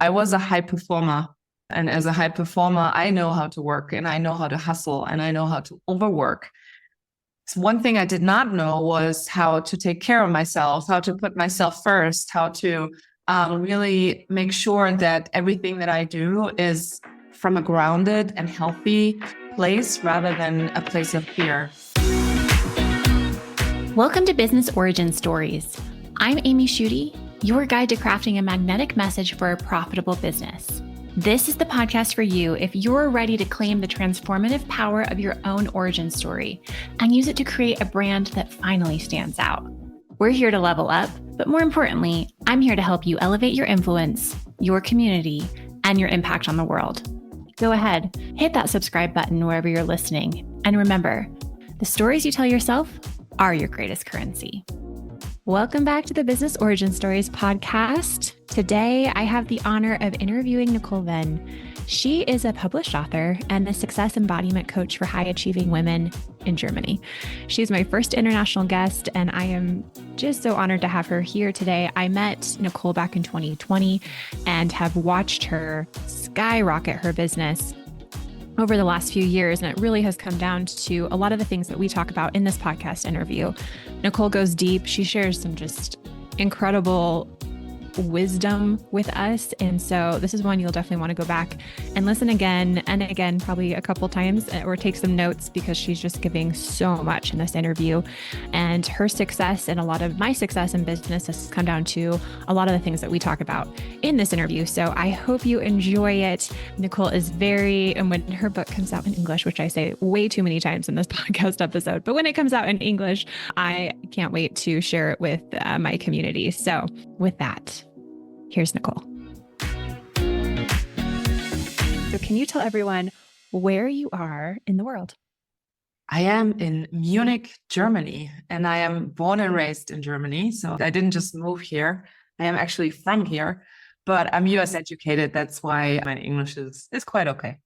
I was a high performer. And as a high performer, I know how to work and I know how to hustle and I know how to overwork. So one thing I did not know was how to take care of myself, how to put myself first, how to really make sure that everything that I do is from a grounded and healthy place rather than a place of fear. Welcome to Business Origin Stories. I'm Amy Schutte, your guide to crafting a magnetic message for a profitable business. This is the podcast for you if you're ready to claim the transformative power of your own origin story and use it to create a brand that finally stands out. We're here to level up, but more importantly, I'm here to help you elevate your influence, your community, and your impact on the world. Go ahead, hit that subscribe button wherever you're listening. And remember, the stories you tell yourself are your greatest currency. Welcome back to the Business Origin Stories podcast. Today, I have the honor of interviewing Nicole Wehn. She is a published author and a success embodiment coach for high-achieving women in Germany. She's my first international guest, and I am just so honored to have her here today. I met Nicole back in 2020 and have watched her skyrocket her business over the last few years, and it really has come down to a lot of the things that we talk about in this podcast interview. Nicole goes deep. She shares some just incredible wisdom with us. And so this is one you'll definitely want to go back and listen again and again, probably a couple times, or take some notes, because she's just giving so much in this interview. And her success and a lot of my success in business has come down to a lot of the things that we talk about in this interview. So I hope you enjoy it. Nicole is and when her book comes out in English, which I say way too many times in this podcast episode, but when it comes out in English, I can't wait to share it with my community. So with that, here's Nicole. So can you tell everyone where you are in the world? I am in Munich, Germany, and I am born and raised in Germany. So I didn't just move here. I am actually from here, but I'm US educated. That's why my English is quite okay.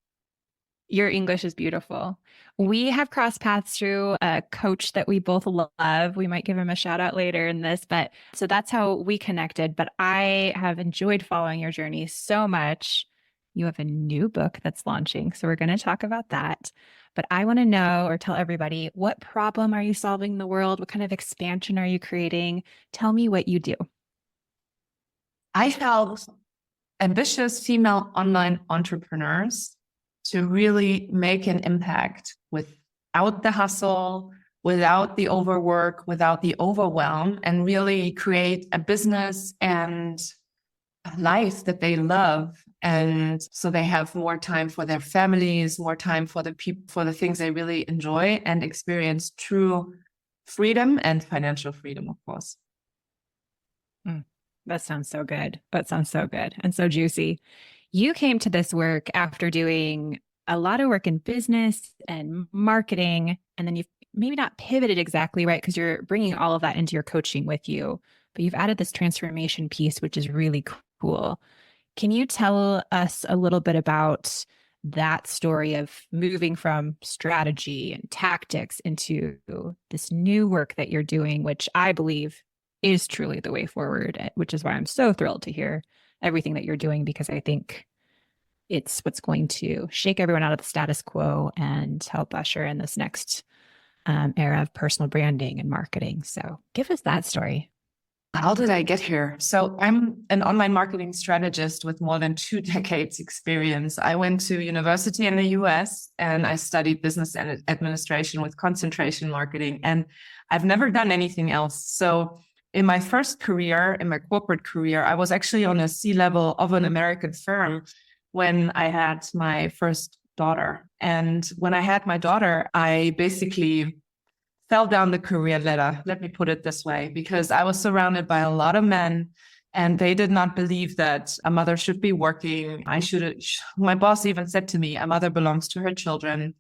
Your English is beautiful. We have crossed paths through a coach that we both love. We might give him a shout out later in this, but so that's how we connected. But I have enjoyed following your journey so much. You have a new book that's launching, so we're going to talk about that. But I want to know, or tell everybody, what problem are you solving in the world? What kind of expansion are you creating? Tell me what you do. I help ambitious female online entrepreneurs to really make an impact without the hustle, without the overwork, without the overwhelm, and really create a business and a life that they love. And so they have more time for their families, more time for the people, for the things they really enjoy, and experience true freedom and financial freedom, of course. That sounds so good. That sounds so good and so juicy. You came to this work after doing a lot of work in business and marketing, and then you've maybe not pivoted exactly, right? Because you're bringing all of that into your coaching with you, but you've added this transformation piece, which is really cool. Can you tell us a little bit about that story of moving from strategy and tactics into this new work that you're doing, which I believe is truly the way forward, which is why I'm so thrilled to hear everything that you're doing, because I think it's what's going to shake everyone out of the status quo and help usher in this next era of personal branding and marketing. So give us that story. How did I get here? So I'm an online marketing strategist with more than 2 decades experience. I went to university in the US and I studied business and administration with concentration marketing, and I've never done anything else. So in my first career, in my corporate career, I was actually on a C-level of an American firm when I had my first daughter. And when I had my daughter, I basically fell down the career ladder, let me put it this way, because I was surrounded by a lot of men, and they did not believe that a mother should be working. My boss even said to me, a mother belongs to her children.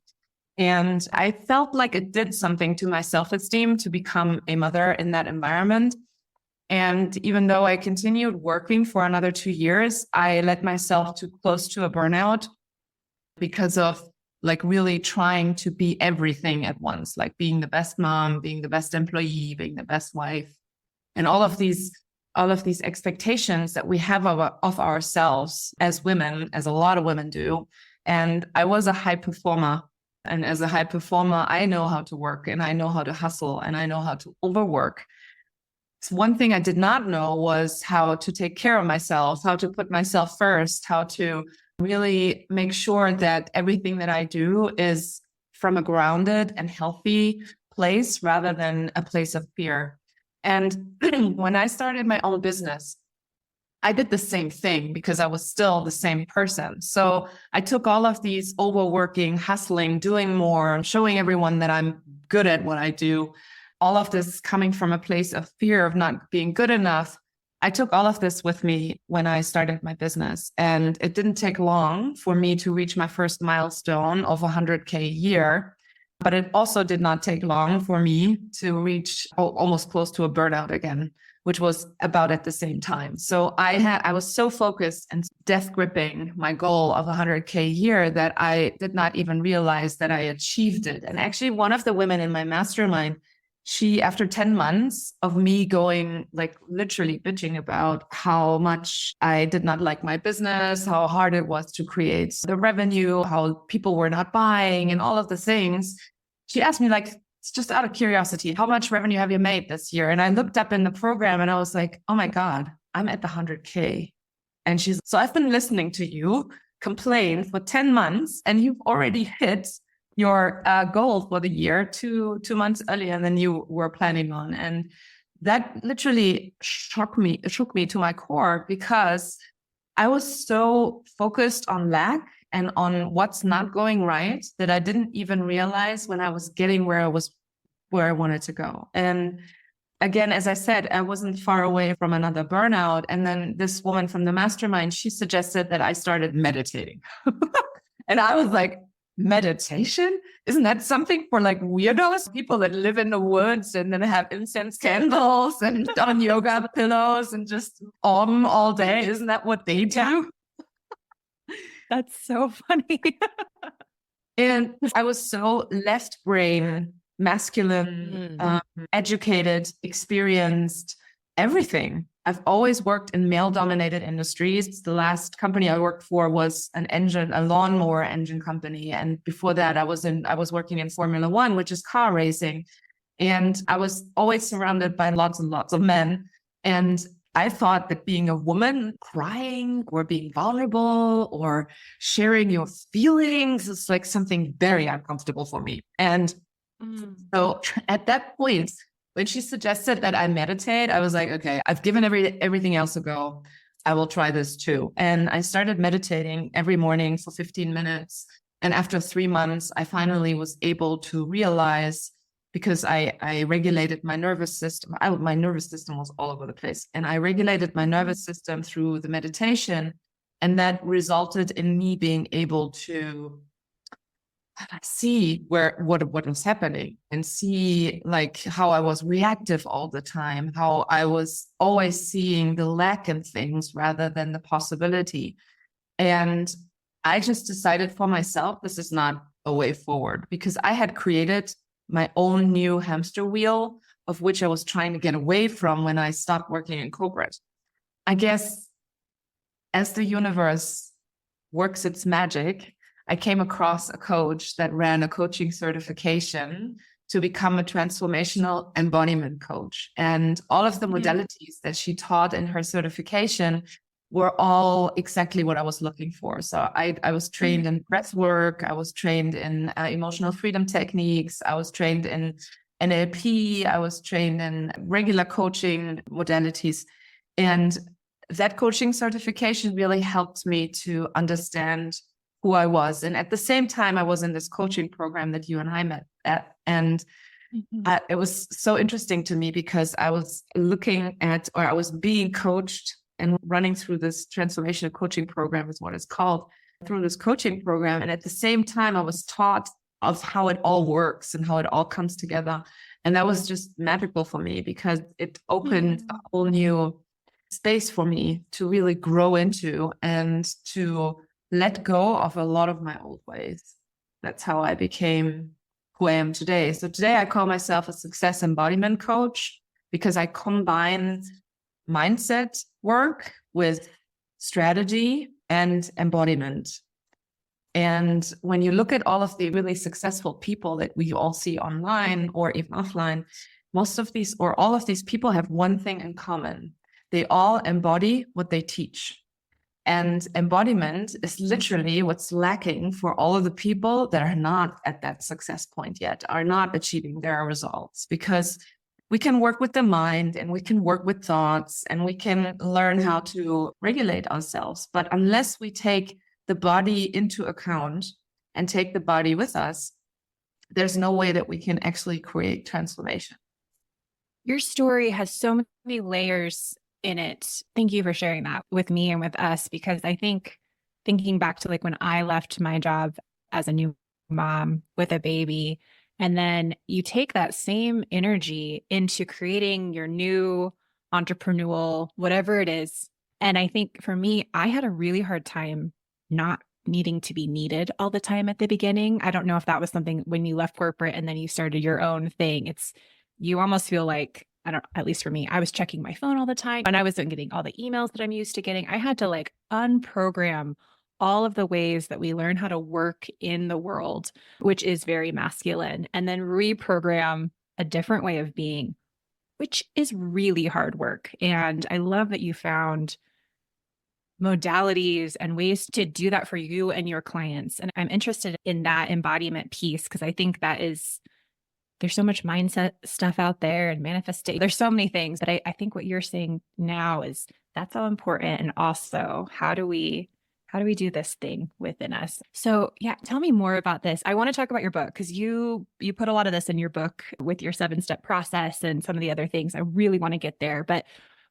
And I felt like it did something to my self-esteem to become a mother in that environment. And even though I continued working for another 2 years, I let myself too close to a burnout because of like really trying to be everything at once, like being the best mom, being the best employee, being the best wife, and all of these all of these expectations that we have of ourselves as women, as a lot of women do. And I was a high performer. And as a high performer, I know how to work and I know how to hustle and I know how to overwork. So one thing I did not know was how to take care of myself, how to put myself first, how to really make sure that everything that I do is from a grounded and healthy place rather than a place of fear. And when I started my own business, I did the same thing because I was still the same person. So I took all of these overworking, hustling, doing more, showing everyone that I'm good at what I do, all of this coming from a place of fear of not being good enough. I took all of this with me when I started my business. And it didn't take long for me to reach my first milestone of 100K a year. But it also did not take long for me to reach almost close to a burnout again, which was about at the same time. So I was so focused and death gripping my goal of 100K a year that I did not even realize that I achieved it. And actually, one of the women in my mastermind, she, after 10 months of me going, like, literally bitching about how much I did not like my business, how hard it was to create the revenue, how people were not buying and all of the things, she asked me, like, it's just out of curiosity, how much revenue have you made this year? And I looked up in the program and I was like, oh my God, I'm at the 100K. And she's, so I've been listening to you complain for 10 months and you've already hit your goal for the year two months earlier than you were planning on. And that literally shook me to my core, because I was so focused on lack and on what's not going right that I didn't even realize when I was getting where I wanted to go. And again, as I said, I wasn't far away from another burnout. And then this woman from the mastermind, she suggested that I started meditating. And I was like, meditation? Isn't that something for like weirdos? People that live in the woods and then have incense candles and on yoga pillows and just all day. Isn't that what they do? That's so funny. And I was so left brain, masculine, educated, experienced, everything. I've always worked in male-dominated industries. The last company I worked for was a lawnmower engine company. And before that, I was working in Formula One, which is car racing. And I was always surrounded by lots and lots of men. And I thought that being a woman, crying or being vulnerable or sharing your feelings is like something very uncomfortable for me. And so at that point, when she suggested that I meditate, I was like, okay, I've given everything else a go. I will try this too. And I started meditating every morning for 15 minutes. And after 3 months, I finally was able to realize, because I regulated my nervous system. My nervous system was all over the place. And I regulated my nervous system through the meditation. And that resulted in me being able to see what was happening and see like how I was reactive all the time, how I was always seeing the lack in things rather than the possibility. And I just decided for myself, this is not a way forward, because I had created my own new hamster wheel of which I was trying to get away from when I stopped working in corporate. I guess as the universe works its magic, I came across a coach that ran a coaching certification to become a transformational embodiment coach. And all of the modalities that she taught in her certification were all exactly what I was looking for. So I was trained in breathwork. I was trained in emotional freedom techniques. I was trained in NLP. I was trained in regular coaching modalities. And that coaching certification really helped me to understand who I was. And at the same time, I was in this coaching program that you and I met at. And it was so interesting to me because I was I was being coached and running through this transformational coaching program is what it's called, through this coaching program. And at the same time, I was taught of how it all works and how it all comes together. And that was just magical for me because it opened a whole new space for me to really grow into and to let go of a lot of my old ways. That's how I became who I am today. So today I call myself a success embodiment coach because I combine mindset work, with strategy and embodiment. And when you look at all of the really successful people that we all see online or even offline, most of these or all of these people have one thing in common. They all embody what they teach. And embodiment is literally what's lacking for all of the people that are not at that success point yet, are not achieving their results, because we can work with the mind and we can work with thoughts and we can learn how to regulate ourselves. But unless we take the body into account and take the body with us, there's no way that we can actually create transformation. Your story has so many layers in it. Thank you for sharing that with me and with us, because I think thinking back to like when I left my job as a new mom with a baby, and then you take that same energy into creating your new entrepreneurial, whatever it is. And I think for me, I had a really hard time not needing to be needed all the time at the beginning. I don't know if that was something when you left corporate and then you started your own thing. You almost feel like, at least for me, I was checking my phone all the time and I wasn't getting all the emails that I'm used to getting. I had to like unprogram all of the ways that we learn how to work in the world, which is very masculine, and then reprogram a different way of being, which is really hard work. And I love that you found modalities and ways to do that for you and your clients. And I'm interested in that embodiment piece, because I think there's so much mindset stuff out there and manifestation. There's so many things, but I think what you're saying now is that's so important. And also, how do we do this thing within us? So yeah, tell me more about this. I want to talk about your book, because you put a lot of this in your book with your 7-step process and some of the other things. I really want to get there. But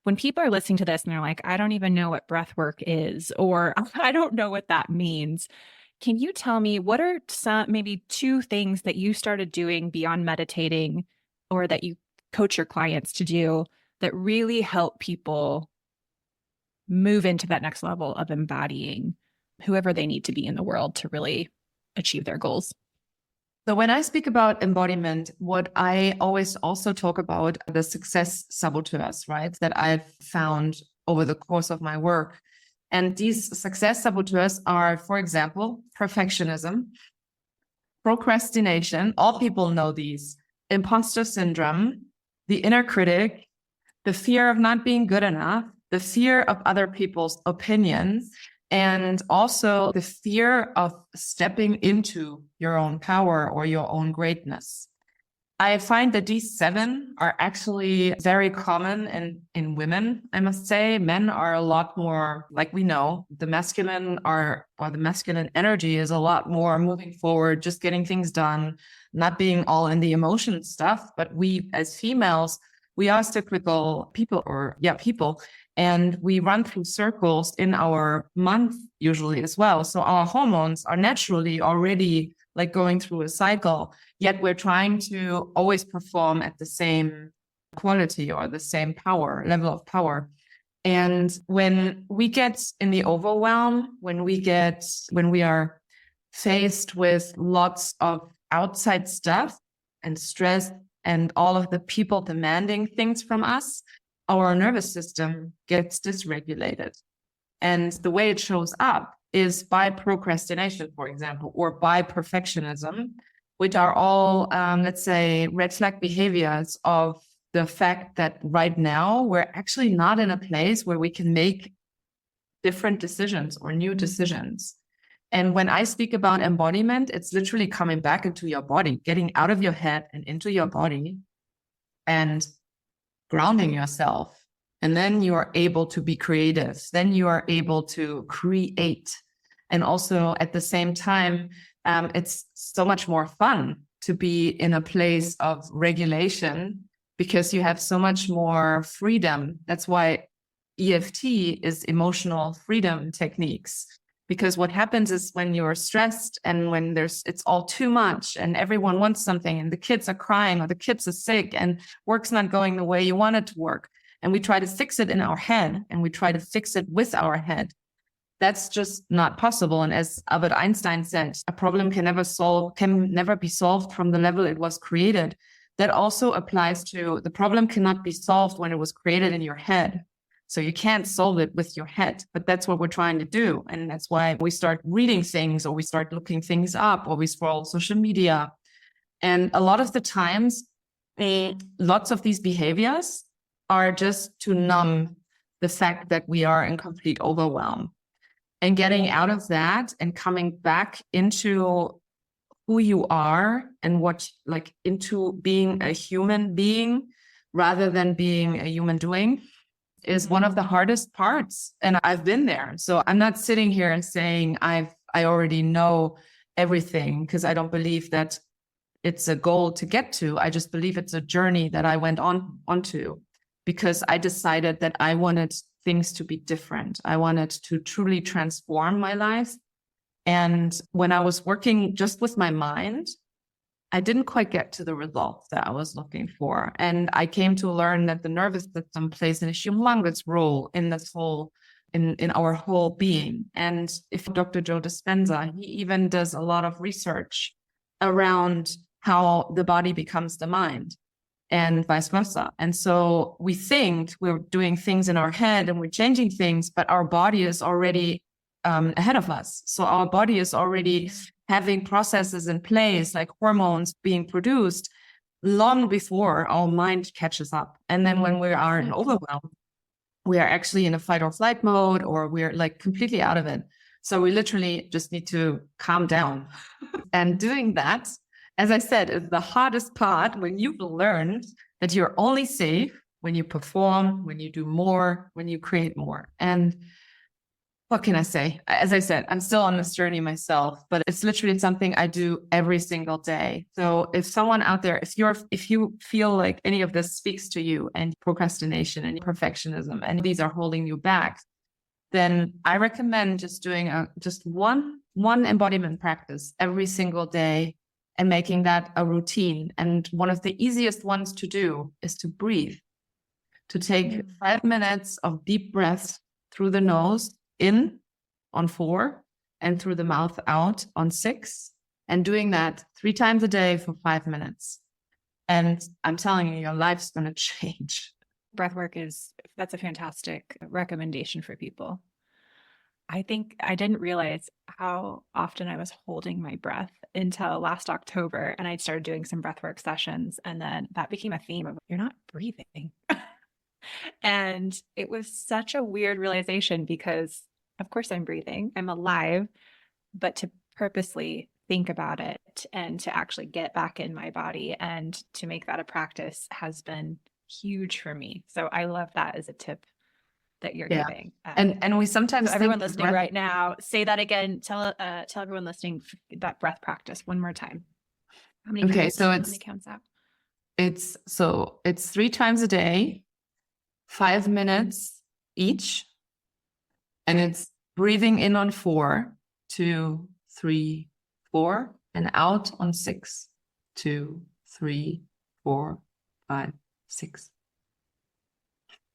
when people are listening to this and they're like, I don't even know what breathwork is, or I don't know what that means, can you tell me what are some, maybe 2 things that you started doing beyond meditating, or that you coach your clients to do, that really help people move into that next level of embodying whoever they need to be in the world to really achieve their goals? So when I speak about embodiment, what I always also talk about are the success saboteurs, right, that I've found over the course of my work. And these success saboteurs are, for example, perfectionism, procrastination. All people know these. Imposter syndrome, the inner critic, the fear of not being good enough, the fear of other people's opinions, and also the fear of stepping into your own power or your own greatness. I find that these 7 are actually very common in women, I must say. Men are a lot more, like we know, the masculine energy is a lot more moving forward, just getting things done, not being all in the emotion stuff. But we as females, we are cyclical people, and we run through circles in our month usually as well. So our hormones are naturally already like going through a cycle, yet we're trying to always perform at the same quality or the same level of power. And when we get in the overwhelm, when we are faced with lots of outside stuff and stress and all of the people demanding things from us, our nervous system gets dysregulated. And the way it shows up is by procrastination, for example, or by perfectionism, which are all, let's say, red flag behaviors of the fact that right now we're actually not in a place where we can make different decisions or new decisions. And when I speak about embodiment, it's literally coming back into your body, getting out of your head and into your body and grounding yourself. And then you are able to be creative. Then you are able to create. And also at the same time, it's so much more fun to be in a place of regulation because you have so much more freedom. That's why EFT is emotional freedom techniques. Because what happens is when you're stressed and when it's all too much and everyone wants something and the kids are crying or the kids are sick and work's not going the way you want it to work, and we try to fix it in our head and we try to fix it with our head, that's just not possible. And as Albert Einstein said, a problem can never be solved from the level it was created. That also applies to the problem cannot be solved when it was created in your head. So you can't solve it with your head, but that's what we're trying to do. And that's why we start reading things, or we start looking things up, or we scroll social media. And a lot of the times, lots of these behaviors are just to numb the fact that we are in complete overwhelm. And getting out of that and coming back into who you are and into being a human being rather than being a human doing is one of the hardest parts. And I've been there. So I'm not sitting here and saying I already know everything, because I don't believe that it's a goal to get to. I just believe it's a journey that I went onto, because I decided that I wanted things to be different. I wanted to truly transform my life. And when I was working just with my mind, I didn't quite get to the results that I was looking for. And I came to learn that the nervous system plays a humongous role in this whole, in our whole being. And if Dr. Joe Dispenza, he even does a lot of research around how the body becomes the mind and vice versa. And so we think we're doing things in our head and we're changing things, but our body is already ahead of us. So our body is already having processes in place, like hormones being produced long before our mind catches up. And then when we are in overwhelm, we are actually in a fight or flight mode, or we're like completely out of it. So we literally just need to calm down. And doing that, as I said, is the hardest part, when you've learned that you're only safe when you perform, when you do more, when you create more. And what can I say? As I said, I'm still on this journey myself, but it's literally something I do every single day. So if someone out there, if you feel like any of this speaks to you, and procrastination and perfectionism, and these are holding you back, then I recommend just doing just one embodiment practice every single day and making that a routine. And one of the easiest ones to do is to breathe, to take 5 minutes of deep breaths through the nose, in on 4, and through the mouth out on 6, and doing that 3 times a day for 5 minutes. And I'm telling you, your life's going to change. Breathwork that's a fantastic recommendation for people. I think I didn't realize how often I was holding my breath until last October, and I started doing some breathwork sessions, and then that became a theme of, you're not breathing. And it was such a weird realization, because of course I'm breathing, I'm alive, but to purposely think about it and to actually get back in my body and to make that a practice has been huge for me. So I love that as a tip that you're giving. And we sometimes, so everyone listening right now, say that again. Tell everyone listening that breath practice one more time. How many counts? So how many counts out? It's 3 times a day, 5 minutes each, and it's breathing in on 4, 2, 3, 4, and out on 6, 2, 3, 4, 5, 6.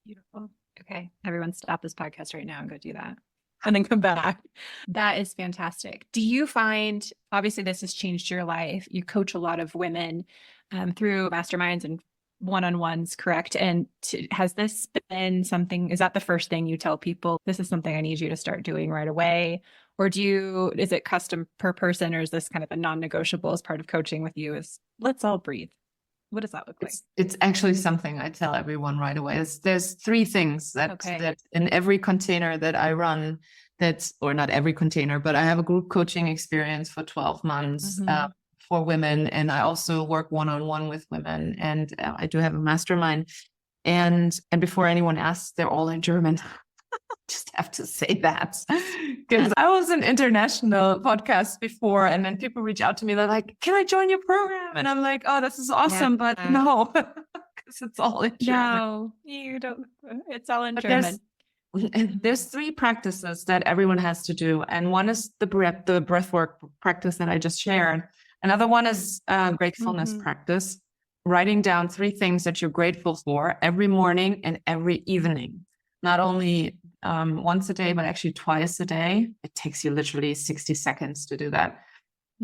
Beautiful. Okay, everyone stop this podcast right now and go do that, and then come back. That is fantastic. Do you find, obviously this has changed your life, you coach a lot of women through masterminds and one-on-ones, correct? And has this been something, is that the first thing you tell people, this is something I need you to start doing right away? Or is it custom per person, or is this kind of a non-negotiable as part of coaching with you, is let's all breathe? What does that look like? It's actually something I tell everyone right away. There's 3 things that in every container that I run, or not every container, but I have a group coaching experience for 12 months for women. And I also work one-on-one with women, and I do have a mastermind. And before anyone asks, they're all in German. Just have to say that, because I was in international podcasts before, and then people reach out to me. They're like, "Can I join your program?" And I'm like, "Oh, this is awesome, but no, because it's all in German." No, you don't. It's all in German. There's 3 practices that everyone has to do, and one is the breathwork practice that I just shared. Another one is gratefulness practice, writing down 3 things that you're grateful for every morning and every evening. Not only once a day, but actually twice a day. It takes you literally 60 seconds to do that.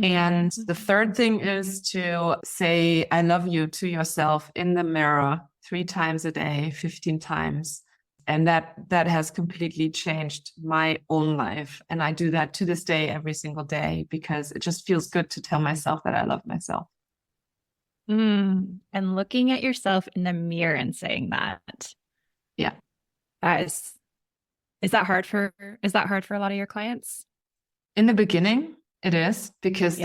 And the third thing is to say, I love you to yourself in the mirror 3 times a day, 15 times. And that has completely changed my own life. And I do that to this day, every single day, because it just feels good to tell myself that I love myself. And looking at yourself in the mirror and saying that. Yeah. Is that hard for a lot of your clients? In the beginning, it is, because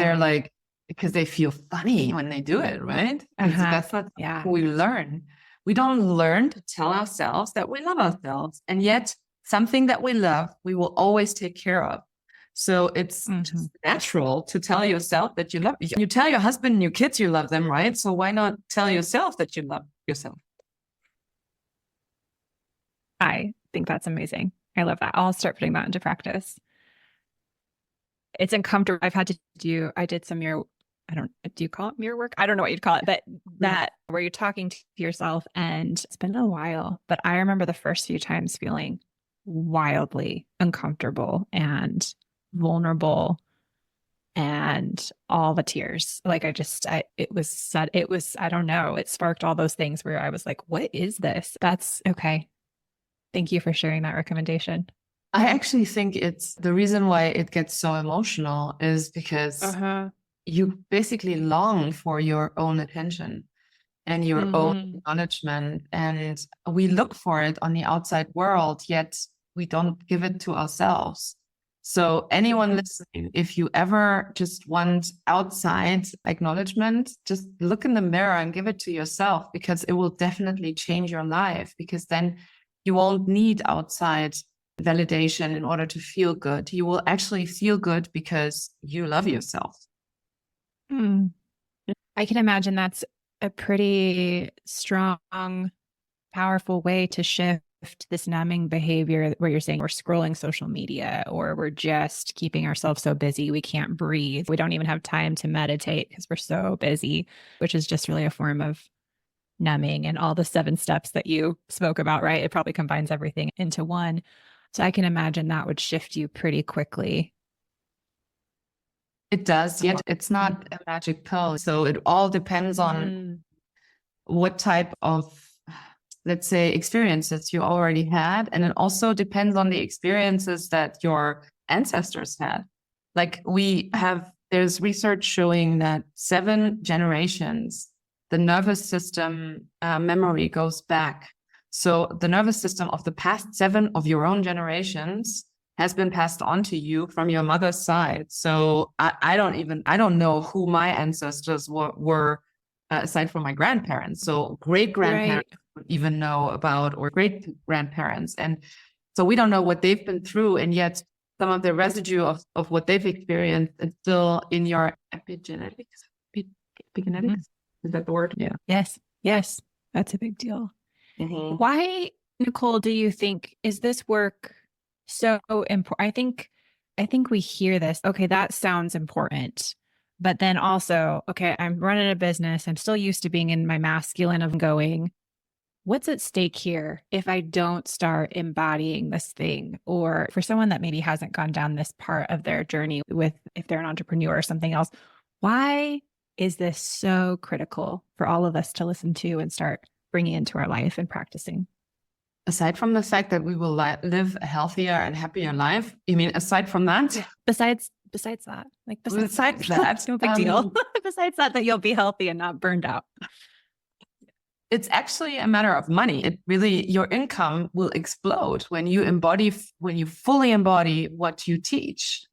because they feel funny when they do it, right? That's not who we learn. We don't learn to tell ourselves that we love ourselves. And yet something that we love, we will always take care of. So it's just natural to tell yourself that you love. You tell your husband and your kids you love them, right? So why not tell yourself that you love yourself? I think that's amazing. I love that. I'll start putting that into practice. It's uncomfortable. I did some mirror, do you call it mirror work? I don't know what you'd call it, but that where you're talking to yourself, and it's been a while, but I remember the first few times feeling wildly uncomfortable and vulnerable and all the tears. Like I don't know. It sparked all those things where I was like, what is this? That's okay. Thank you for sharing that recommendation. I actually think it's the reason why it gets so emotional is because you basically long for your own attention and your own acknowledgement. And we look for it on the outside world, yet we don't give it to ourselves. So anyone listening, if you ever just want outside acknowledgement, just look in the mirror and give it to yourself, because it will definitely change your life, because then you won't need outside validation in order to feel good. You will actually feel good because you love yourself. I can imagine that's a pretty strong, powerful way to shift this numbing behavior where you're saying we're scrolling social media, or we're just keeping ourselves so busy we can't breathe. We don't even have time to meditate because we're so busy, which is just really a form of numbing, and all the 7 steps that you spoke about, right? It probably combines everything into one. So I can imagine that would shift you pretty quickly. It does, yet it's not a magic pill. So it all depends on what type of, let's say, experiences you already had. And it also depends on the experiences that your ancestors had. Like there's research showing that 7 generations, the nervous system memory goes back. So the nervous system of the past 7 of your own generations has been passed on to you from your mother's side. So I don't know who my ancestors were aside from my grandparents. So great-grandparents would even know about, or great-grandparents. And so we don't know what they've been through. And yet some of the residue of what they've experienced is still in your epigenetics. Epigenetics? Is that the word? Yeah. Yes. That's a big deal. Why, Nicole, do you think is this work so important? I think we hear this. Okay, that sounds important. But then also, okay, I'm running a business. I'm still used to being in my masculine of going, what's at stake here if I don't start embodying this thing? Or for someone that maybe hasn't gone down this part of their journey if they're an entrepreneur or something else, why is this so critical for all of us to listen to and start bringing into our life and practicing? Aside from the fact that we will live a healthier and happier life, you mean aside from that? Besides that, no big deal. Besides that you'll be healthy and not burned out. It's actually a matter of money. It really, your income will explode when you fully embody what you teach.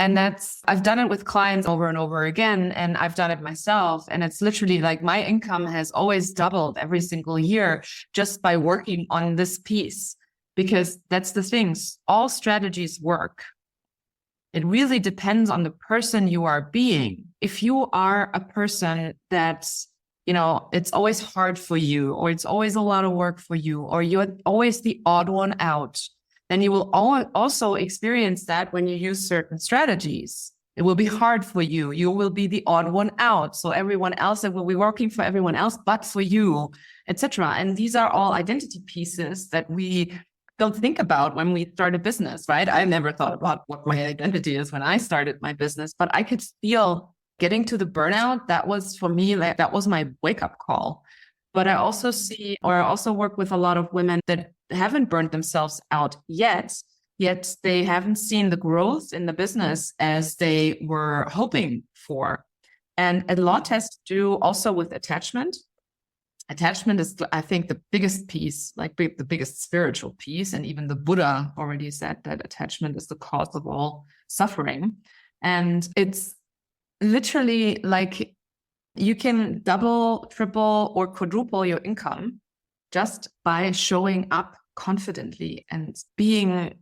And I've done it with clients over and over again, and I've done it myself. And it's literally like my income has always doubled every single year just by working on this piece, because that's the thing. All strategies work. It really depends on the person you are being. If you are a person that's, it's always hard for you, or it's always a lot of work for you, or you're always the odd one out, then you will also experience that when you use certain strategies. It will be hard for you. You will be the odd one out. So everyone else, it will be working for everyone else, but for you, etc. And these are all identity pieces that we don't think about when we start a business, right? I never thought about what my identity is when I started my business, but I could feel getting to the burnout. That was for me, that was my wake-up call. But I also work with a lot of women that haven't burned themselves out yet they haven't seen the growth in the business as they were hoping for. And a lot has to do also with attachment. Attachment is, I think, the biggest piece, like the biggest spiritual piece. And even the Buddha already said that attachment is the cause of all suffering. And it's literally like you can double, triple, or quadruple your income just by showing up confidently and being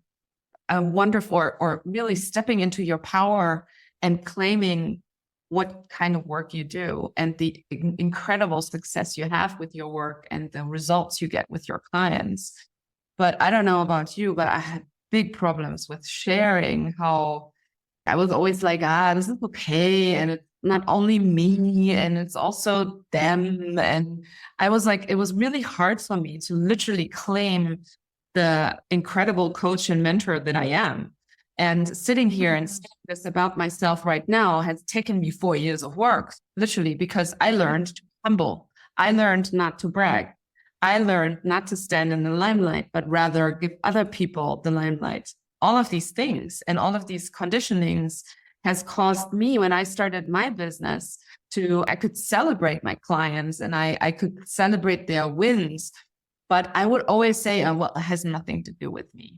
a wonderful, or really stepping into your power and claiming what kind of work you do and the incredible success you have with your work and the results you get with your clients. But I don't know about you, but I had big problems with sharing how I was always like, this is okay. And it's not only me, and it's also them. And I was like, it was really hard for me to literally claim the incredible coach and mentor that I am. And sitting here and saying this about myself right now has taken me 4 years of work, literally, because I learned to be humble. I learned not to brag. I learned not to stand in the limelight, but rather give other people the limelight. All of these things and all of these conditionings has caused me, when I started my business, I could celebrate my clients and I could celebrate their wins. But I would always say, well, it has nothing to do with me.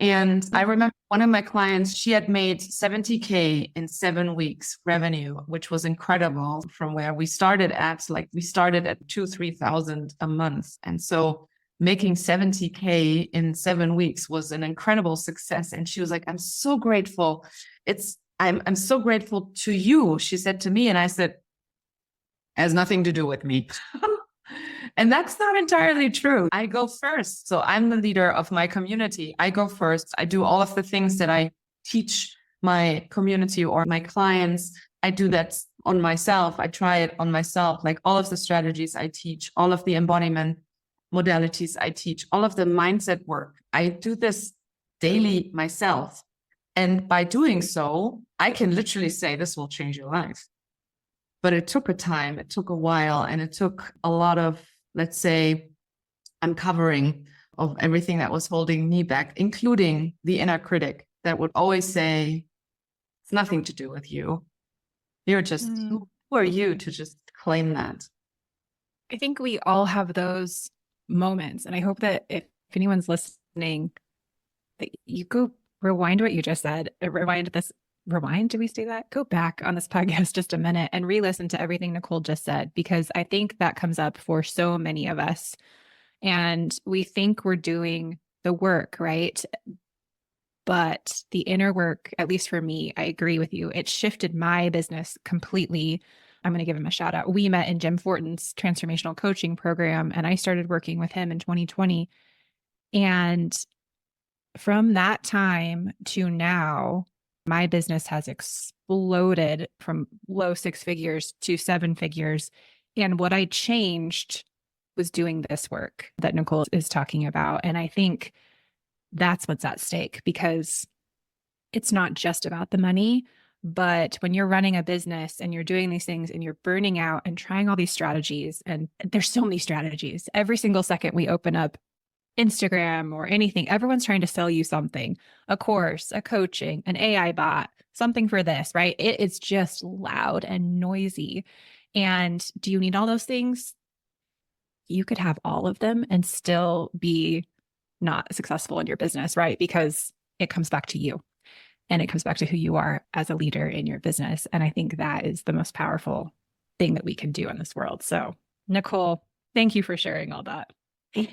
And I remember one of my clients, she had made 70K in 7 weeks revenue, which was incredible from where we started at. Like we started at 2,000-3,000 a month. And so making 70K in 7 weeks was an incredible success. And she was like, I'm so grateful. I'm so grateful to you, she said to me. And I said, it has nothing to do with me. And that's not entirely true. I go first. So I'm the leader of my community. I go first. I do all of the things that I teach my community or my clients. I do that on myself. I try it on myself, like all of the strategies I teach, all of the embodiment modalities I teach, all of the mindset work. I do this daily myself. And by doing so, I can literally say this will change your life. But it took a time, it took a while, and it took a lot of, let's say, uncovering of everything that was holding me back, including the inner critic that would always say, it's nothing to do with you. You're just, who are you to just claim that? I think we all have those moments. And I hope that if anyone's listening, that you go rewind what you just said, rewind, do we say that? Go back on this podcast just a minute and re-listen to everything Nicole just said, because I think that comes up for so many of us. And we think we're doing the work, right? But the inner work, at least for me, I agree with you. It shifted my business completely. I'm going to give him a shout out. We met in Jim Fortin's transformational coaching program, and I started working with him in 2020. And from that time to now, my business has exploded from low 6 figures to 7 figures. And what I changed was doing this work that Nicole is talking about. And I think that's what's at stake, because it's not just about the money, but when you're running a business and you're doing these things and you're burning out and trying all these strategies, and there's so many strategies, every single second we open up Instagram or anything, everyone's trying to sell you something, a course, a coaching, an AI bot, something for this, right? It's just loud and noisy. And do you need all those things? You could have all of them and still be not successful in your business, right? Because it comes back to you and it comes back to who you are as a leader in your business. And I think that is the most powerful thing that we can do in this world. So, Nicole, thank you for sharing all that.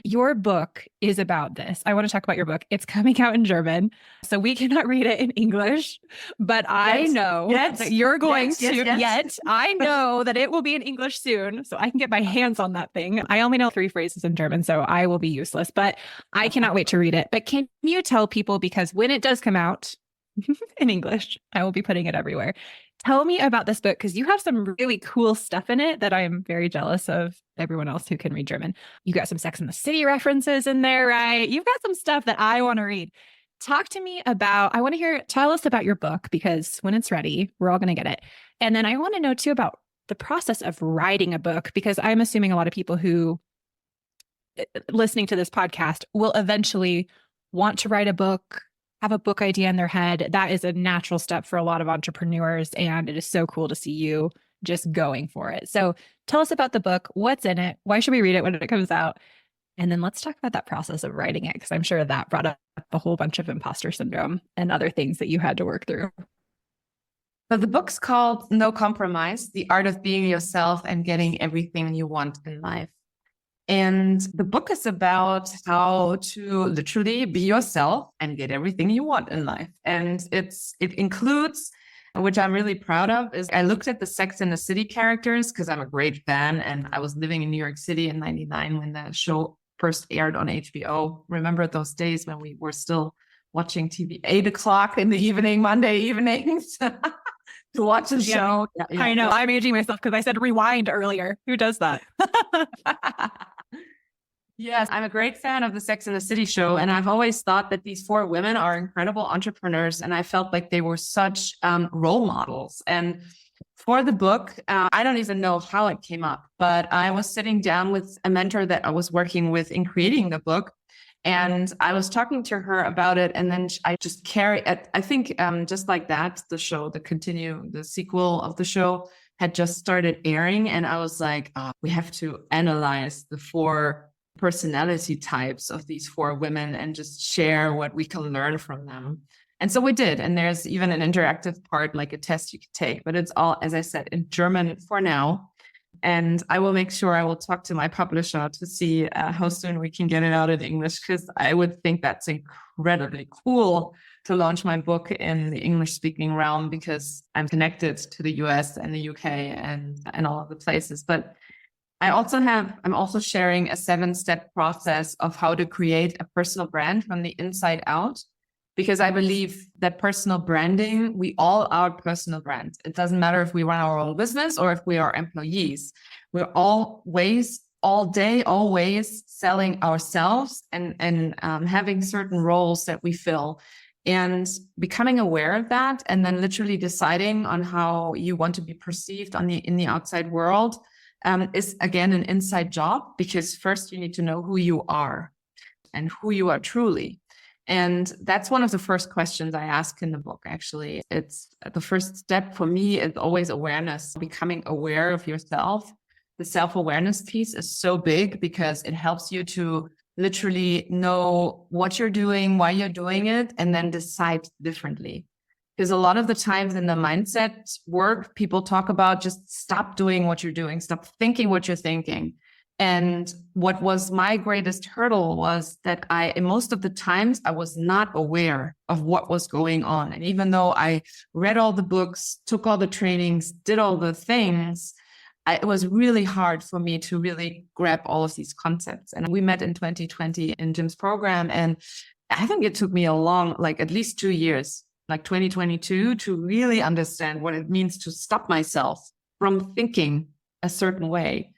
Your book is about this. I want to talk about your book. It's coming out in German, so we cannot read it in English, but I know that you're going to, yet I know that it will be in English soon, so I can get my hands on that thing. I only know 3 phrases in German, so I will be useless, but I cannot wait to read it. But can you tell people, because when it does come out in English, I will be putting it everywhere. Tell me about this book, because you have some really cool stuff in it that I'm very jealous of everyone else who can read German. You got some Sex and the City references in there, right? You've got some stuff that I want to read. Talk to me about, tell us about your book, because when it's ready, we're all going to get it. And then I want to know too about the process of writing a book, because I'm assuming a lot of people who listening to this podcast will eventually want to write a book, have a book idea in their head. That is a natural step for a lot of entrepreneurs. And it is so cool to see you just going for it. So tell us about the book. What's in it? Why should we read it when it comes out? And then let's talk about that process of writing it, because I'm sure that brought up a whole bunch of imposter syndrome and other things that you had to work through. So the book's called No Compromise, The Art of Being Yourself and Getting Everything You Want in Life. And the book is about how to literally be yourself and get everything you want in life. And it includes, which I'm really proud of, is I looked at the Sex and the City characters because I'm a great fan. And I was living in New York City in '99 when the show first aired on HBO. Remember those days when we were still watching TV, 8:00 in the evening, Monday evenings to watch the show. Yeah. I know. I'm aging myself because I said rewind earlier. Who does that? Yes, I'm a great fan of the Sex and the City show. And I've always thought that these 4 women are incredible entrepreneurs. And I felt like they were such role models. And for the book, I don't even know how it came up, but I was sitting down with a mentor that I was working with in creating the book. And I was talking to her about it. And then I just I think just like that, the sequel of the show had just started airing. And I was like, we have to analyze the 4 personality types of these 4 women and just share what we can learn from them. And so we did. And there's even an interactive part, like a test you could take, but it's all, as I said, in German for now. And I will make sure I will talk to my publisher to see how soon we can get it out in English, because I would think that's incredibly cool to launch my book in the English speaking realm, because I'm connected to the US and the UK and all of the places. But I'm also sharing a 7-step process of how to create a personal brand from the inside out, because I believe that personal branding, we all are personal brands. It doesn't matter if we run our own business or if we are employees. We're always, all day, always selling ourselves and having certain roles that we fill. And becoming aware of that, and then literally deciding on how you want to be perceived in the outside world, is again an inside job, because first you need to know who you are and who you are truly. And that's one of the first questions I ask in the book, actually. It's the first step for me is always awareness, becoming aware of yourself. The self-awareness piece is so big because it helps you to literally know what you're doing, why you're doing it, and then decide differently. Because a lot of the times in the mindset work, people talk about just stop doing what you're doing, stop thinking what you're thinking. And what was my greatest hurdle was that most of the times I was not aware of what was going on. And even though I read all the books, took all the trainings, did all the things, it was really hard for me to really grab all of these concepts. And we met in 2020 in Jim's program. And I think it took me at least 2 years, like 2022, to really understand what it means to stop myself from thinking a certain way.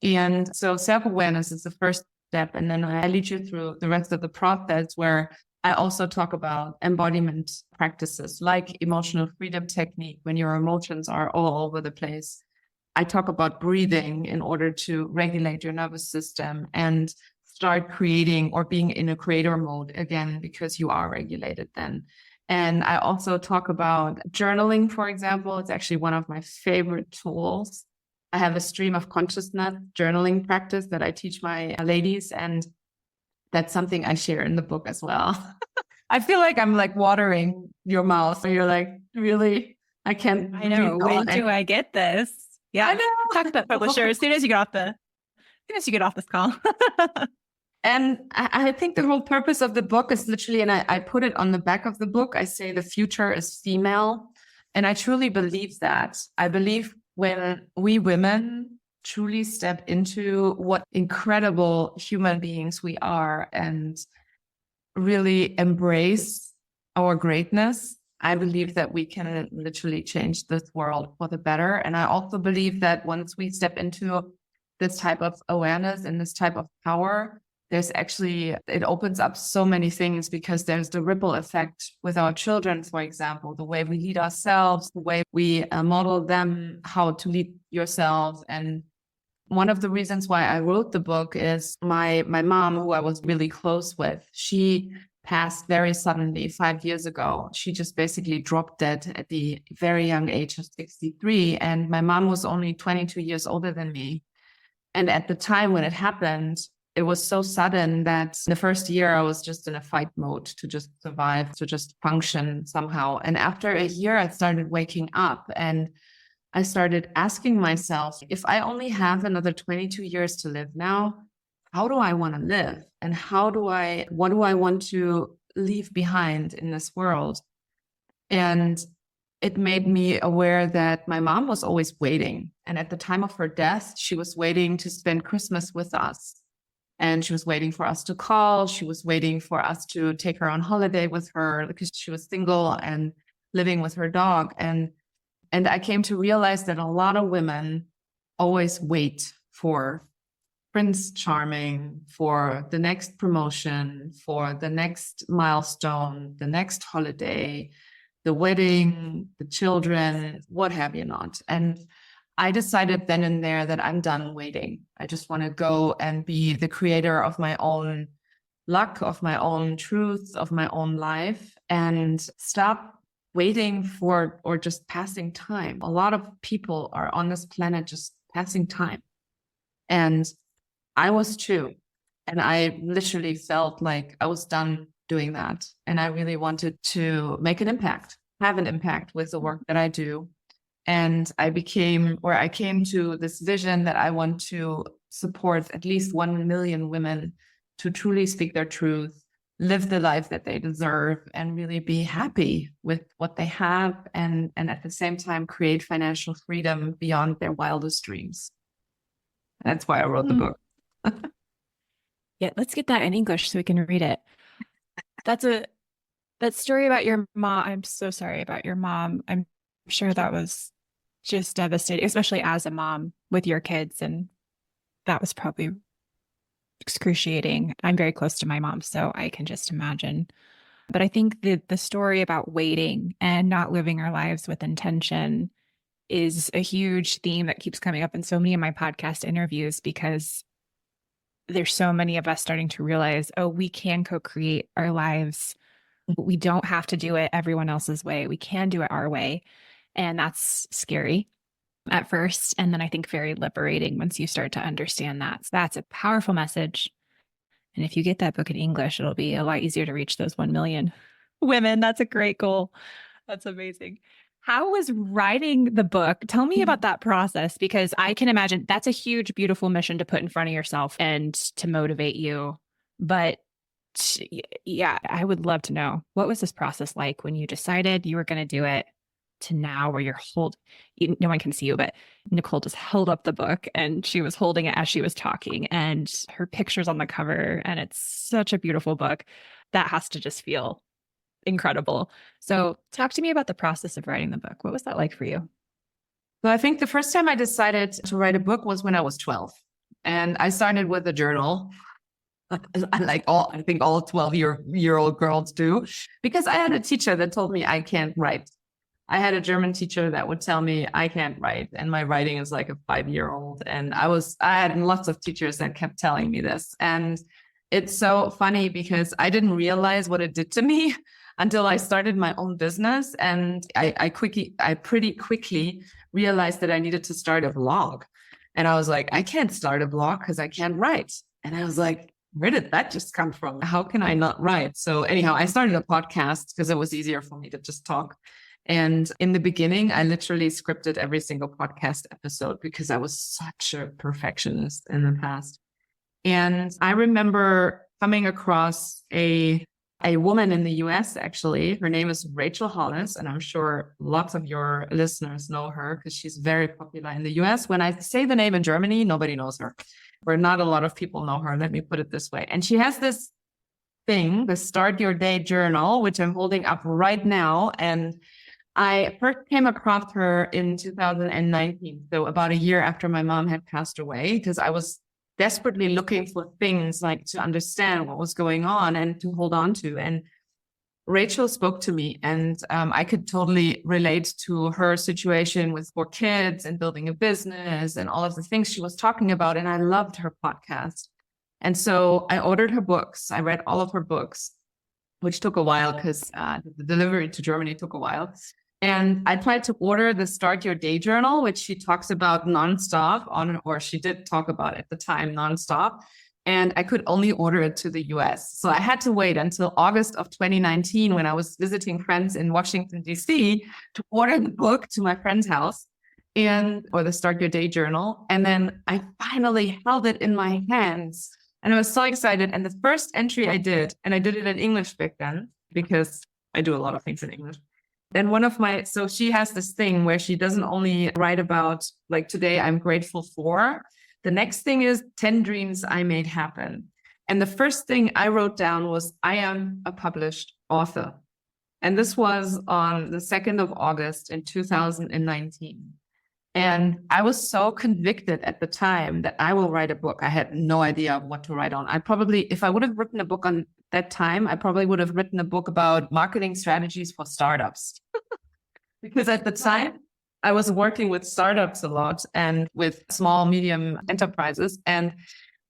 And so self-awareness is the first step. And then I lead you through the rest of the process, where I also talk about embodiment practices like emotional freedom technique when your emotions are all over the place. I talk about breathing in order to regulate your nervous system and start creating or being in a creator mode again, because you are regulated then. And I also talk about journaling, for example. It's actually one of my favorite tools. I have a stream of consciousness journaling practice that I teach my ladies, and that's something I share in the book as well. I feel like I'm like watering your mouth. So you're like, really? I can't. I know. When do I get this? Yeah. I know. Talk to that publisher as soon as you get off this call. And I think the whole purpose of the book is literally, and I put it on the back of the book, I say the future is female. And I truly believe that. I believe when we women truly step into what incredible human beings we are and really embrace our greatness, I believe that we can literally change this world for the better. And I also believe that once we step into this type of awareness and this type of power, it opens up so many things, because there's the ripple effect with our children, for example, the way we lead ourselves, the way we model them how to lead yourselves, and One of the reasons why I wrote the book is my mom, who I was really close with, she passed very suddenly 5 years ago. She just basically dropped dead at the very young age of 63. And my mom was only 22 years older than me. And at the time when it happened, it was so sudden that the first year I was just in a fight mode to just survive, to just function somehow. And after a year, I started waking up and I started asking myself, if I only have another 22 years to live now, how do I want to live? And what do I want to leave behind in this world? And it made me aware that my mom was always waiting. And at the time of her death, she was waiting to spend Christmas with us. And she was waiting for us to call. She was waiting for us to take her on holiday with her because she was single and living with her dog. And I came to realize that a lot of women always wait for Prince Charming, for the next promotion, for the next milestone, the next holiday, the wedding, the children, what have you not. And I decided then and there that I'm done waiting. I just want to go and be the creator of my own luck, of my own truth, of my own life, and stop waiting for or just passing time. A lot of people are on this planet just passing time. And I was too. And I literally felt like I was done doing that. And I really wanted to make an impact, have an impact with the work that I do. And I came to this vision that I want to support at least 1 million women to truly speak their truth, live the life that they deserve, and really be happy with what they have, and at the same time create financial freedom beyond their wildest dreams. That's why I wrote the book. Yeah, let's get that in English so we can read it. That story about your mom. I'm so sorry about your mom. I'm sure that was just devastating, especially as a mom with your kids. And that was probably excruciating. I'm very close to my mom, so I can just imagine. But I think the story about waiting and not living our lives with intention is a huge theme that keeps coming up in so many of my podcast interviews, because there's so many of us starting to realize, oh, we can co-create our lives. We don't have to do it everyone else's way. We can do it our way. And that's scary at first. And then I think very liberating once you start to understand that. So that's a powerful message. And if you get that book in English, it'll be a lot easier to reach those 1 million women. That's a great goal. That's amazing. How was writing the book? Tell me about that process, because I can imagine that's a huge, beautiful mission to put in front of yourself and to motivate you. But yeah, I would love to know, what was this process like when you decided you were going to do it to now where no one can see you, but Nicole just held up the book and she was holding it as she was talking, and her picture's on the cover, and it's such a beautiful book. That has to just feel incredible. So talk to me about the process of writing the book. What was that like for you? So I think the first time I decided to write a book was when I was 12. And I started with a journal, like I think all 12-year-old girls do, because I had a teacher that told me I can't write. I had a German teacher that would tell me I can't write, and my writing is like a 5-year-old. And I had lots of teachers that kept telling me this. And it's so funny because I didn't realize what it did to me until I started my own business. And I pretty quickly realized that I needed to start a blog. And I was like, I can't start a blog because I can't write. And I was like, where did that just come from? How can I not write? So anyhow, I started a podcast because it was easier for me to just talk. And in the beginning, I literally scripted every single podcast episode because I was such a perfectionist in the past. And I remember coming across a woman in the US, actually. Her name is Rachel Hollis, and I'm sure lots of your listeners know her because she's very popular in the US. When I say the name in Germany, nobody knows her, or not a lot of people know her. Let me put it this way. And she has this thing, the Start Your Day journal, which I'm holding up right now. And I first came across her in 2019, so about a year after my mom had passed away, because I was desperately looking for things like to understand what was going on and to hold on to. And Rachel spoke to me, and I could totally relate to her situation with 4 kids and building a business and all of the things she was talking about. And I loved her podcast. And so I ordered her books. I read all of her books, which took a while because the delivery to Germany took a while. And I tried to order the Start Your Day Journal, which she talks about nonstop or she did talk about at the time nonstop. And I could only order it to the US. So I had to wait until August of 2019 when I was visiting friends in Washington, D.C. to order the book to my friend's house or the Start Your Day Journal. And then I finally held it in my hands and I was so excited. And the first entry I did, and I did it in English back then because I do a lot of things in English. Then so she has this thing where she doesn't only write about like today I'm grateful for. The next thing is 10 dreams I made happen. And the first thing I wrote down was I am a published author. And this was on the 2nd of August in 2019. And I was so convicted at the time that I will write a book. I had no idea what to write on. If I would have written a book on that time, I probably would have written a book about marketing strategies for startups. Because at the time, I was working with startups a lot and with small, medium enterprises. And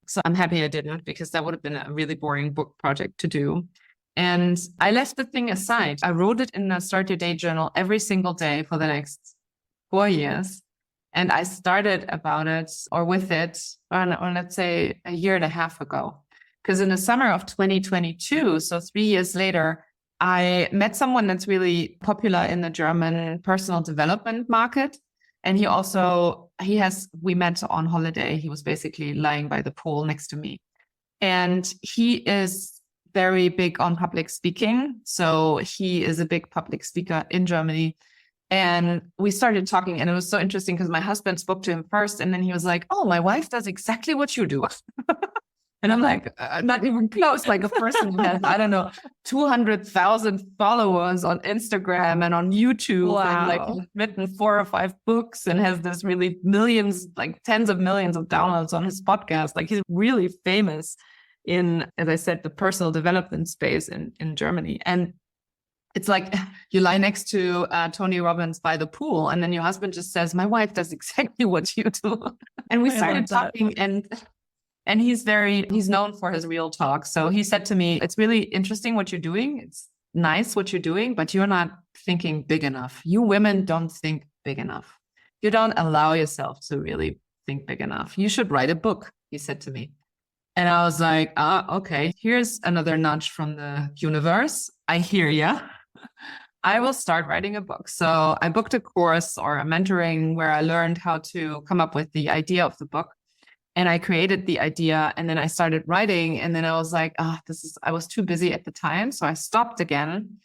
so I'm happy I didn't, because that would have been a really boring book project to do. And I left the thing aside. I wrote it in the Start Your Day Journal every single day for the next 4 years. And I started with it, on let's say a year and a half ago. Because in the summer of 2022, so 3 years later, I met someone that's really popular in the German personal development market. And we met on holiday. He was basically lying by the pool next to me. And he is very big on public speaking. So he is a big public speaker in Germany. And we started talking, and it was so interesting because my husband spoke to him first. And then he was like, oh, my wife does exactly what you do. And I'm like, not even close, like a person who has, I don't know, 200,000 followers on Instagram and on YouTube. Wow. And like written 4 or 5 books and has this really millions, like tens of millions of downloads on his podcast. Like he's really famous in, as I said, the personal development space in Germany. And it's like you lie next to Tony Robbins by the pool, and then your husband just says, my wife does exactly what you do. And we started talking, and he's known for his real talk. So he said to me, it's really interesting what you're doing. It's nice what you're doing, but you're not thinking big enough. You women don't think big enough. You don't allow yourself to really think big enough. You should write a book, he said to me. And I was like, okay, here's another nudge from the universe. I hear ya. I will start writing a book. So I booked a course or a mentoring where I learned how to come up with the idea of the book. And I created the idea, and then I started writing. And then I was like, I was too busy at the time. So I stopped again,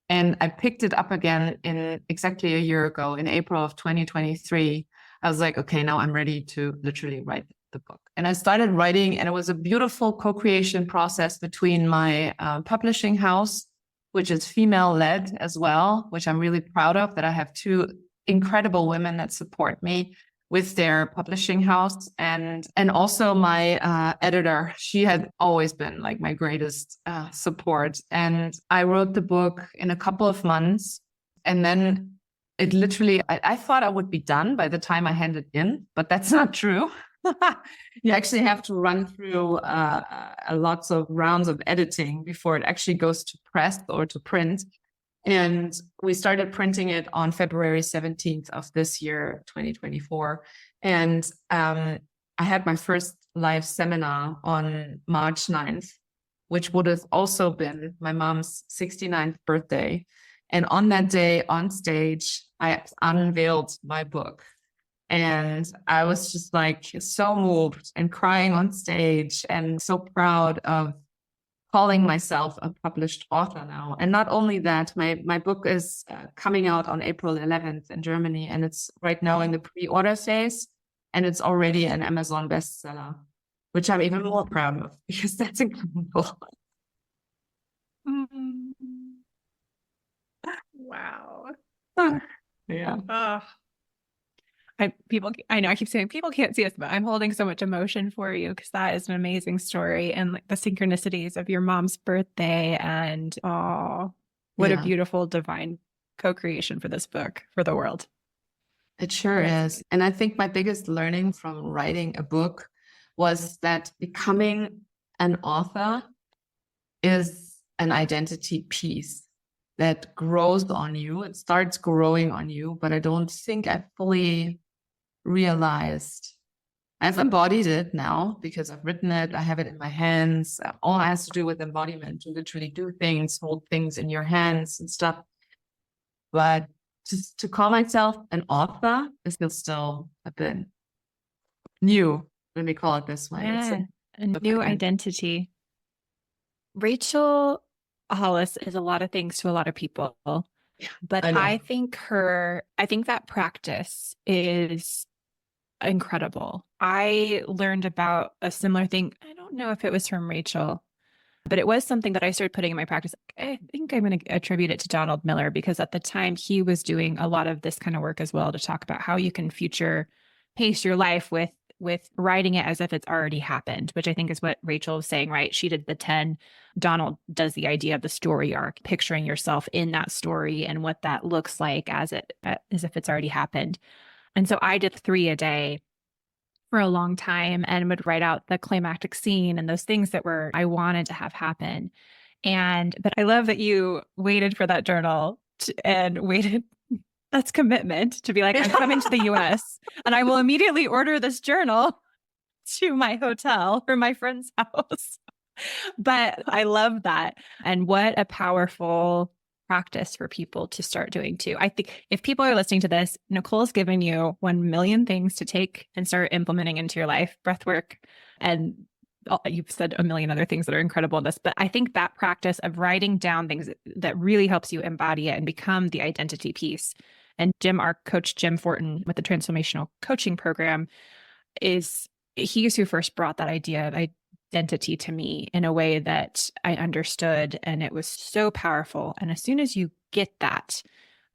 and I picked it up again in exactly a year ago in April of 2023. I was like, okay, now I'm ready to literally write the book. And I started writing, and it was a beautiful co-creation process between my publishing house, which is female-led as well, which I'm really proud of, that I have 2 incredible women that support me with their publishing house, and also my editor. She had always been like my greatest support. And I wrote the book in a couple of months, and then it literally, I thought I would be done by the time I handed in, but that's not true. You actually have to run through lots of rounds of editing before it actually goes to press or to print. And we started printing it on February 17th of this year, 2024. And I had my first live seminar on March 9th, which would have also been my mom's 69th birthday. And on that day, on stage, I unveiled my book. And I was just like so moved and crying on stage and so proud of calling myself a published author now. And not only that, my book is coming out on April 11th in Germany, and it's right now in the pre-order phase, and it's already an Amazon bestseller, which I'm even more proud of because that's incredible. Wow. Yeah. I know I keep saying people can't see us, but I'm holding so much emotion for you because that is an amazing story, and like the synchronicities of your mom's birthday, and What a Yeah, beautiful divine co-creation for this book, for the world. it sure is. And I think my biggest learning from writing a book was that becoming an author is an identity piece that grows on you. It starts growing on you, but I don't think I fully realized. I've embodied it now because I've written it. I have it in my hands. All it has to do with embodiment, to literally do things, hold things in your hands and stuff. But to call myself an author is still a bit new when we call it this way. Yeah, a new identity. Rachel Hollis is a lot of things to a lot of people, but I think that practice is incredible. I learned about a similar thing. I don't know if it was from Rachel, but it was something that I started putting in my practice. I think I'm going to attribute it to Donald Miller, because at the time he was doing a lot of this kind of work as well, to talk about how you can future pace your life with writing it as if it's already happened, which I think is what Rachel was saying, right? She did the 10. Donald does the idea of the story arc, picturing yourself in that story and what that looks like as if it's already happened. And so I did 3 a day for a long time and would write out the climactic scene and those things that I wanted to have happen. But I love that you waited for that journal and waited. That's commitment to be like, I'm coming to the US and I will immediately order this journal to my hotel or my friend's house. But I love that. And what a powerful practice for people to start doing too. I think if people are listening to this, Nicole's given you 1 million things to take and start implementing into your life, breathwork, and you've said a million other things that are incredible in this. But I think that practice of writing down things that really helps you embody it and become the identity piece. And our coach, Jim Fortin, with the transformational coaching program, he's who first brought that idea of identity to me in a way that I understood. And it was so powerful. And as soon as you get that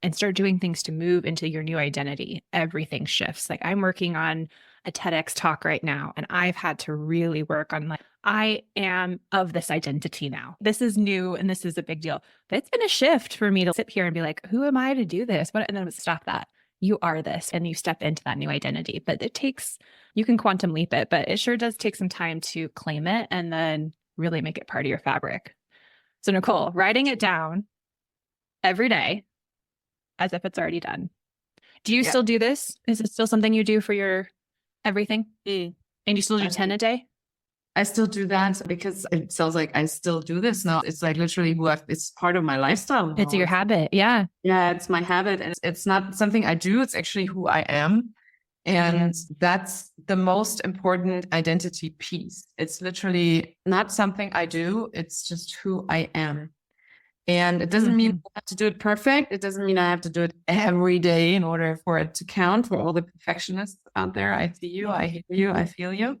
and start doing things to move into your new identity, everything shifts. Like I'm working on a TEDx talk right now, and I've had to really work on I am of this identity now. This is new and this is a big deal. But it's been a shift for me to sit here and be like, who am I to do this? And then stop that. You are this, and you step into that new identity. But you can quantum leap it, but it sure does take some time to claim it and then really make it part of your fabric. So Nicole, writing it down every day as if it's already done. Do you still do this? Is it still something you do for your everything? And you still do 10 a day? I still do that because it sounds like I still do this now. It's like literally it's part of my lifestyle now. It's your habit. Yeah. Yeah, it's my habit. And it's not something I do. It's actually who I am. And that's the most important identity piece. It's literally not something I do. It's just who I am. And it doesn't mean I have to do it perfect. It doesn't mean I have to do it every day in order for it to count. For all the perfectionists out there, I see you, I hear you, I feel you.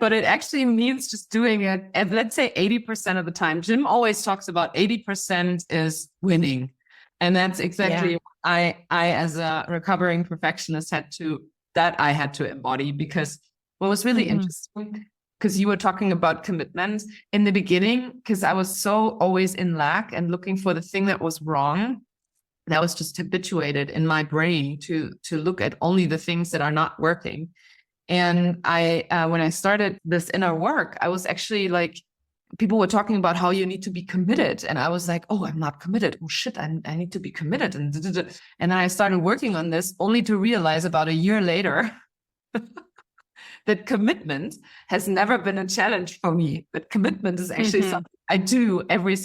But it actually means just doing it at, let's say, 80% of the time. Jim always talks about 80% is winning. And that's exactly what I as a recovering perfectionist had to embody. Because what was really interesting, because you were talking about commitment in the beginning, because I was so always in lack and looking for the thing that was wrong. That was just habituated in my brain to look at only the things that are not working. And when I started this inner work, I was actually like, people were talking about how you need to be committed. And I was like, oh, I'm not committed. Oh shit, I need to be committed. And then I started working on this only to realize about a year later that commitment has never been a challenge for me. That commitment is actually something I do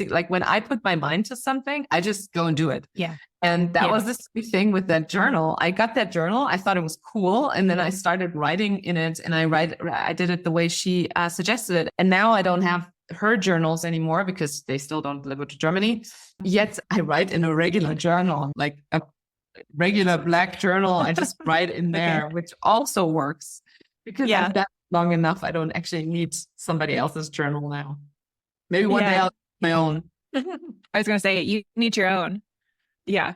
like when I put my mind to something, I just go and do it. Yeah. And that was the same thing with that journal. I got that journal. I thought it was cool. And then I started writing in it, and I did it the way she suggested it. And now I don't have her journals anymore because they still don't deliver to Germany. Yet I write in a regular journal, like a regular black journal. I just write in there, which also works because I've done it long enough. I don't actually need somebody else's journal now. Maybe one day I'll have my own. I was going to say, you need your own. Yeah.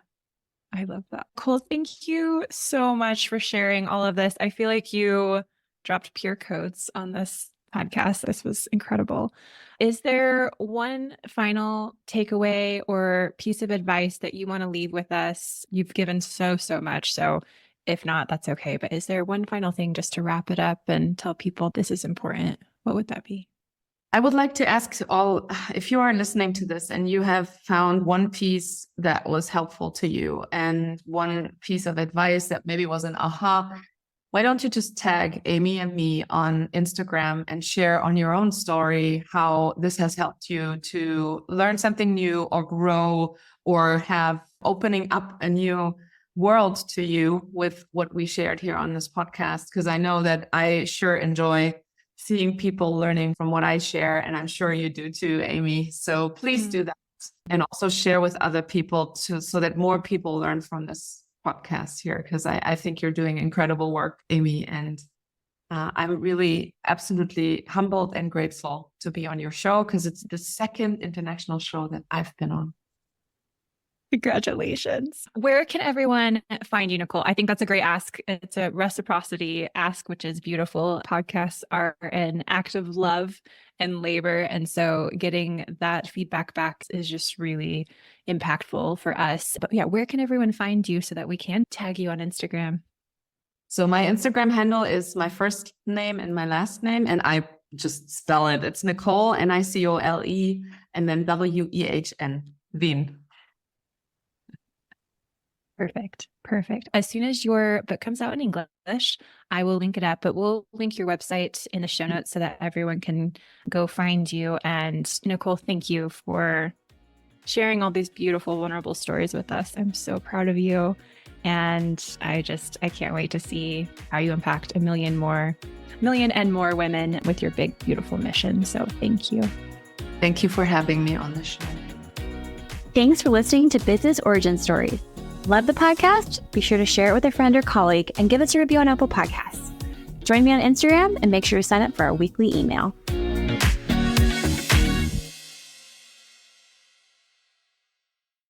I love that. Cool. Thank you so much for sharing all of this. I feel like you dropped pure codes on this podcast. This was incredible. Is there one final takeaway or piece of advice that you want to leave with us? You've given so much. So if not, that's okay. But is there one final thing just to wrap it up and tell people this is important? What would that be? I would like to ask all, if you are listening to this and you have found one piece that was helpful to you and one piece of advice that maybe was an aha, why don't you just tag Amy and me on Instagram and share on your own story how this has helped you to learn something new or grow or have opening up a new world to you with what we shared here on this podcast? Because I know that I sure enjoy seeing people learning from what I share, and I'm sure you do too, Amy. So please do that, and also share with other people so that more people learn from this podcast here, because I think you're doing incredible work, Amy, and I'm really absolutely humbled and grateful to be on your show, because it's the second international show that I've been on. Congratulations. Where can everyone find you, Nicole? I think that's a great ask. It's a reciprocity ask, which is beautiful. Podcasts are an act of love and labor. And so getting that feedback back is just really impactful for us. But yeah, where can everyone find you so that we can tag you on Instagram? So my Instagram handle is my first name and my last name, and I just spell it. It's Nicole, Nicole, and then Wehn, Wehn. Perfect. As soon as your book comes out in English, I will link it up, but we'll link your website in the show notes so that everyone can go find you. And Nicole, thank you for sharing all these beautiful, vulnerable stories with us. I'm so proud of you. And I can't wait to see how you impact a million and more women with your big, beautiful mission. So thank you. Thank you for having me on the show. Thanks for listening to Business Origin Stories. Love the podcast? Be sure to share it with a friend or colleague and give us a review on Apple Podcasts. Join me on Instagram and make sure to sign up for our weekly email.